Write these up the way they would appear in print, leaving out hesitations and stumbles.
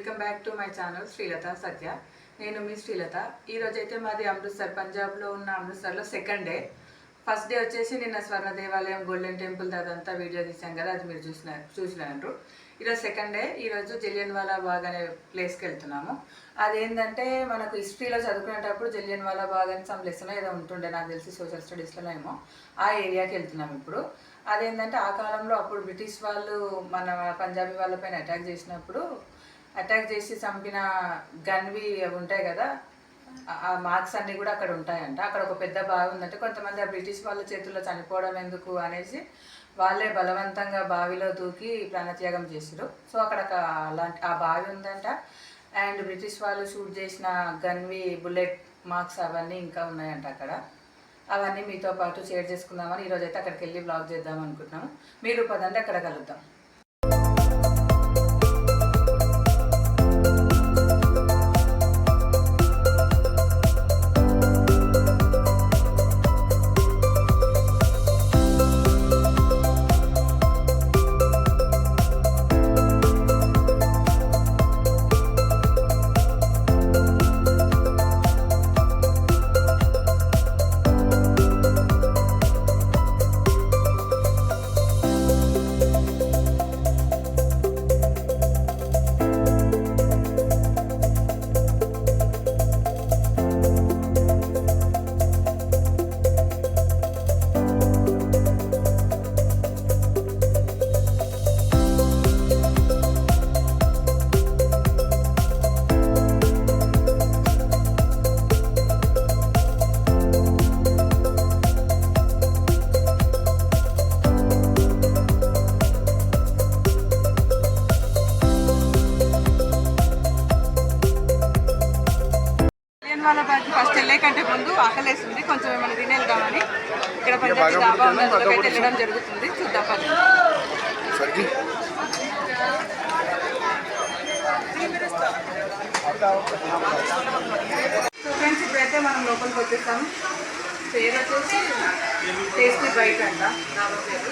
Welcome back to my channel Srilatha Satya. నేను మీ శ్రీలత. ఈరోజు అయితే మాది అమృత్సర్, పంజాబ్లో ఉన్న అమృత్సర్లో సెకండ్ డే. ఫస్ట్ డే వచ్చేసి నిన్న స్వర్ణ దేవాలయం, గోల్డెన్ టెంపుల్ అదంతా వీడియో తీసాం కదా, అది మీరు చూసినారు. ఈరోజు సెకండ్ డే. ఈరోజు జలియన్వాలా బాగ్ అనే ప్లేస్కి వెళ్తున్నాము. అదేంటంటే మనకు హిస్టరీలో చదువుకునేటప్పుడు జలియన్వాలా బాగ్ అని సమ్ లెసన్ ఏదో ఉంటుండే, నాకు తెలిసి సోషల్ స్టడీస్లో ఏమో. ఆ ఏరియాకి వెళ్తున్నాము ఇప్పుడు. అదేంటంటే ఆ కాలంలో అప్పుడు బ్రిటిష్ వాళ్ళు మన పంజాబీ వాళ్ళపైన అటాక్ చేసి చంపిన గన్వి ఉంటాయి కదా, ఆ మార్క్స్ అన్నీ కూడా అక్కడ ఉంటాయంట. అక్కడ ఒక పెద్ద బావి ఉందంటే కొంతమంది ఆ బ్రిటిష్ వాళ్ళ చేతుల్లో చనిపోవడం ఎందుకు అనేసి వాళ్ళే బలవంతంగా బావిలో దూకి ప్రాణత్యాగం చేసారు. సో అక్కడ అలాంటి ఆ బావి ఉందంట. అండ్ బ్రిటిష్ వాళ్ళు షూట్ చేసిన గన్వి బుల్లెట్ మార్క్స్ అవన్నీ ఇంకా ఉన్నాయంట అక్కడ. అవన్నీ మీతో పాటు షేర్ చేసుకుందామని ఈరోజు అయితే అక్కడికి వెళ్ళి బ్లాగ్ చేద్దాం అనుకుంటున్నాము. మీరు పదండి అక్కడ కలుద్దాం. ఫస్ట్ వెళ్ళే కంటే ముందు ఆకలేస్తుంది, కొంచెం ఏమైనా తినేద్దామని ఇక్కడ పంజాబీ డాబా అందులోకి వెళ్ళడం జరుగుతుంది. చూద్దాం పది. సో ఫ్రెండ్స్, ఇప్పుడైతే మనం లోపలికి వచ్చేస్తాం. పేరు వచ్చేసి టేస్టీ బైట్ అంట డాబా పేరు.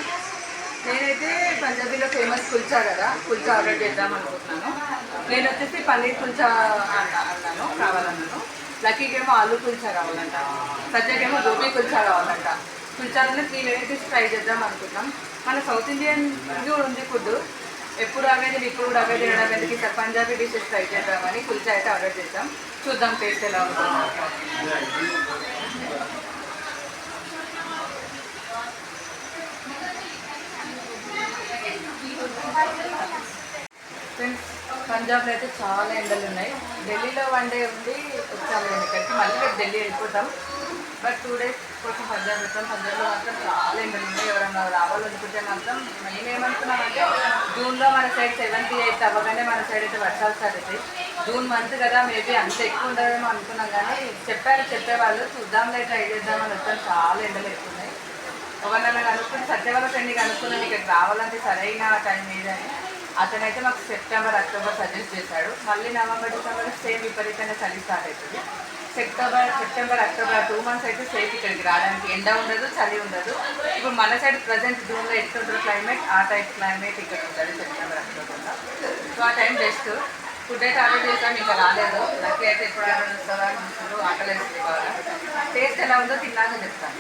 నేనైతే పంజాబీలో ఫేమస్ కుల్చా కదా, కుల్చా ఆర్డర్ చేద్దాం అనుకుంటున్నాను. నేను వచ్చేసి పన్నీర్ కుల్చా కావాలన్నాను. లక్కీకేమో ఆలూ కుల్చా కావాలంట, సత్యకేమో గోబీ కుల్చా కావాలంట. కుల్చాలోనే 3 వెరైటీస్ ట్రై చేద్దాం అనుకుంటున్నాం. మన సౌత్ ఇండియన్ కూడా ఉంది ఫుడ్, ఎప్పుడు అవేది ఇప్పుడు కూడా అవే తినడం ఎందుకు, ఇక్కడ పంజాబీ డిషెస్ ట్రై చేద్దామని కుల్చా అయితే ఆర్డర్ చేద్దాం. చూద్దాం టేస్ట్ ఎలా ఉంటుంది. ఫ్రెండ్స్, పంజాబ్లో అయితే చాలా ఎండలు ఉన్నాయి. ఢిల్లీలో 1 డే ఉండి వచ్చాము ఇక్కడికి. మళ్ళీ రేపు ఢిల్లీ వెళ్ళిపోతాం. బట్ 2 డేస్ కోసం పంజాబ్ వెళ్తాం. పంజాబ్లో మాత్రం చాలా ఎండలు ఉన్నాయి. ఎవరైనా రావాలనుకుంటే మాత్రం మేమేమనుకున్నామంటే జూన్లో మన సైడ్ 7th 8th అవ్వగానే మన సైడ్ అయితే వర్షాలు స్టార్ట్ అవుతాయి. జూన్ మంత్ కదా, మేబీ అంత ఎక్కువ ఉండదేమో అనుకున్నాం. కానీ చెప్పేవాళ్ళు చూద్దాంలే, ట్రై చేద్దామని వచ్చాను. చాలా ఎండలు ఎక్కువ ఉన్నాయి. ఎవరినైనా కనుక్కుంటే సత్యవల ఫ్రెండ్ని కనుక్కున్నాను ఇక్కడికి రావాలంటే సరైన టైం ఏదని. అతనైతే మాకు సెప్టెంబర్ అక్టోబర్ సజెస్ట్ చేశాడు. మళ్ళీ నవంబర్ డిసెంబర్ సేమ్ విపరీతంగా చలి స్టార్ట్ అవుతుంది. సెప్టెంబర్ అక్టోబర్ 2 months అయితే సేఫ్ ఇక్కడికి రావడానికి. ఎండ ఉండదు, చలి ఉండదు. ఇప్పుడు మన సైడ్ ప్రజెంట్ జూన్లో ఎట్లుంటుంది క్లైమేట్, ఆ టైప్ క్లైమేట్ ఇక్కడ ఉంటుంది సెప్టెంబర్ అక్టోబర్లో. సో ఆ టైం బెస్ట్. ఫుడ్ అయితే ఆర్డర్ చేసాం, ఇంకా రాలేదు. లక్కీ అయితే ఎప్పుడు ఆర్డర్ చేస్తారా చూస్తారు. ఆకలేస్తుంది బాగా. టేస్ట్ ఎలా ఉందో తిన్నాక చెప్తాను.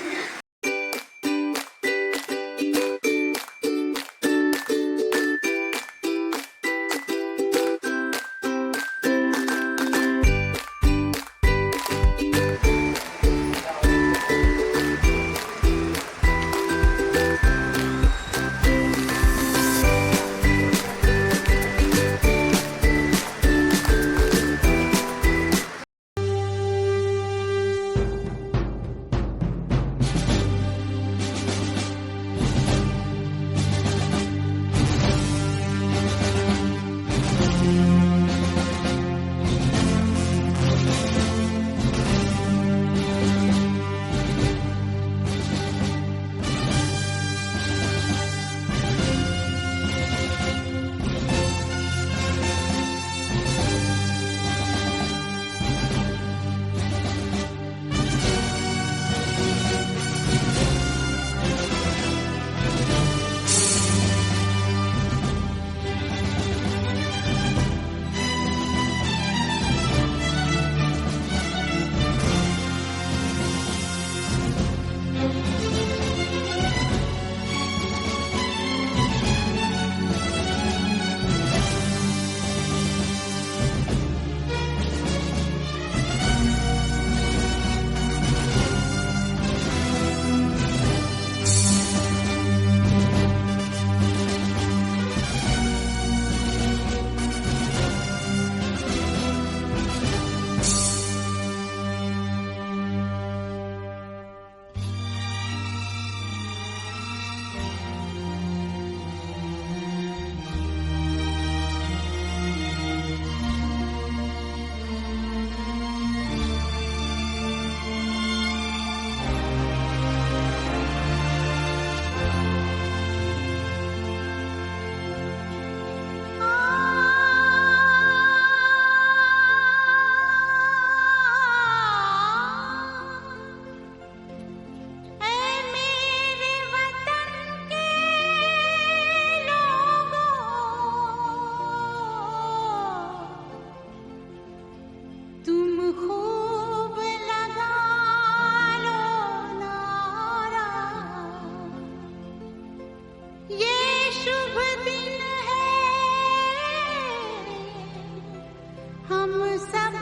हम सब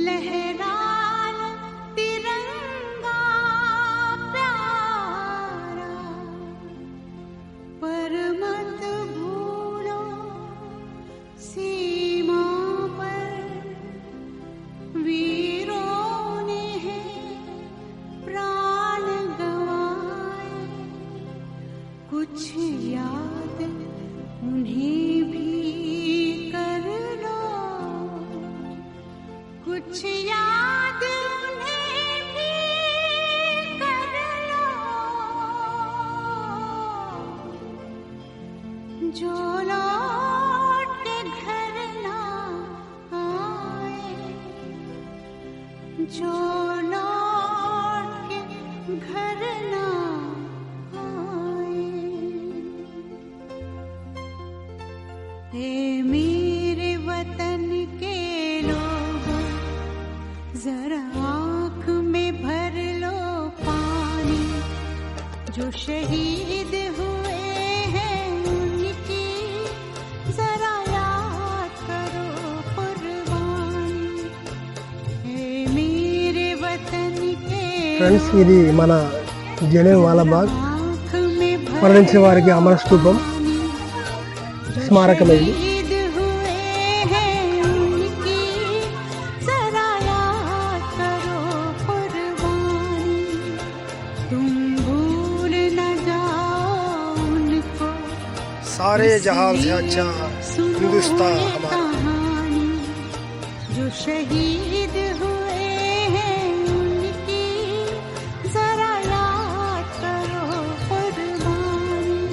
लहराल तिरंगा प्यारा, पर मत भूलो सीमा पर वीरों ने है प्राण गंवाए, कुछ याद उन्हें भी कर लो, कुछ याद उन्हें भी कर लो, जो लौट के घर ना आए, जो लौट के घर ना आए। हे मेरे वतन के लोगों, जरा आँख में भर लो पानी, जो शहीद हुए हैं उनकी जरा याद करो कुर्बानी। हे मेरे वतन के ఫ్రెండ్స్, ఇది మన జలియన్ వాలాబాగ్ आँख में भर మరణించిన వారికి అమర స్తూపం స్మారకం ఇది. शहीद हुए हैं उनकी जरा याद करो कुर्बानी। तुम भूल न जाओ उनको, सारे जहां से अच्छा सुनो हिंदुस्तान ये हमारा. कहानी, जो शहीद हुए हैं उनकी जरा याद करो कुर्बानी।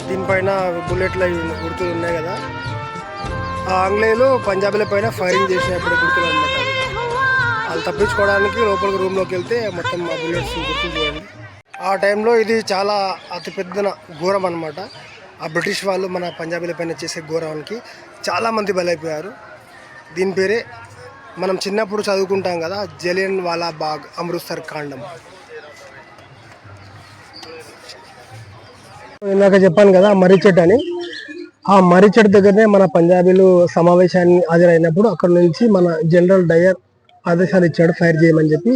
దీనిపైన బుల్లెట్ల గుర్తులు ఉన్నాయి కదా, ఆ ఆంగ్లేయులు పంజాబీల పైన ఫైరింగ్ చేసినప్పుడు గుర్తులు అనమాట. వాళ్ళు తప్పించుకోవడానికి లోపలికి రూమ్లోకి వెళ్తే మొత్తం ఆ బుల్లెట్స్ గుర్తులు చూడండి. ఆ టైంలో ఇది చాలా అతిపెద్ద ఘోరం అనమాట. ఆ బ్రిటిష్ వాళ్ళు మన పంజాబీల పైన చేసే ఘోరానికి చాలామంది బలైపోయారు. దీని పేరే మనం చిన్నప్పుడు చదువుకుంటాం కదా, జలియన్ వాలాబాగ్ అమృత్సర్ కాండం. ఇందాక చెప్పాను కదా మర్రి చెట్టు అని, ఆ మర్రి చెట్టు దగ్గరనే మన పంజాబీలు సమావేశాన్ని హాజరైనప్పుడు అక్కడ నుంచి మన జనరల్ డయర్ ఆదేశాలు ఇచ్చాడు ఫైర్ చేయమని చెప్పి.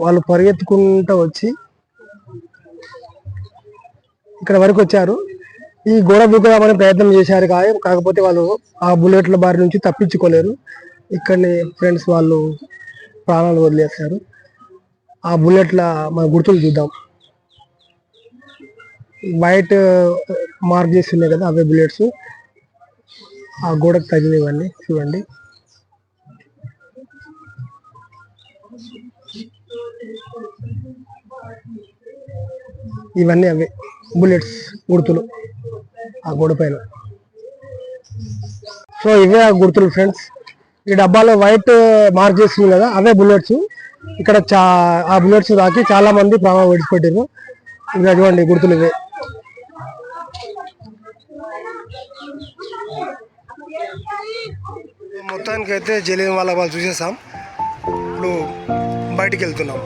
వాళ్ళు పరిగెత్తుకుంటూ వచ్చి ఇక్కడ వరకు వచ్చారు. ఈ గోడ దూకుదామని ప్రయత్నం చేశారు, కాకపోతే వాళ్ళు ఆ బుల్లెట్ల బారి నుంచి తప్పించుకోలేరు. ఇక్కడనే ఫ్రెండ్స్ వాళ్ళు ప్రాణాలు వదిలేశారు. ఆ బుల్లెట్ల మన గుర్తులు చూద్దాం. వైట్ మార్క్ చేసి ఉన్నాయి కదా, అవే బుల్లెట్స్ ఆ గోడకు తగిలినవన్నీ చూడండి. ఇవన్నీ అవే బుల్లెట్స్ గుర్తులు ఆ గోడ పైన. సో ఇవే ఆ గుర్తులు ఫ్రెండ్స్. ఈ డబ్బాలో వైట్ మార్క్ చేస్తుంది కదా, అవే బుల్లెట్స్. ఇక్కడ ఆ బుల్లెట్స్ తాకి చాలా మంది ప్రాణాలు విడిచిపెట్టారు. ఇవి అటువంటి గుర్తులు ఇవే. మొత్తానికి అయితే జలియన్ వాలాబాగ్ చూసేసాం. ఇప్పుడు బయటికి వెళ్తున్నాం.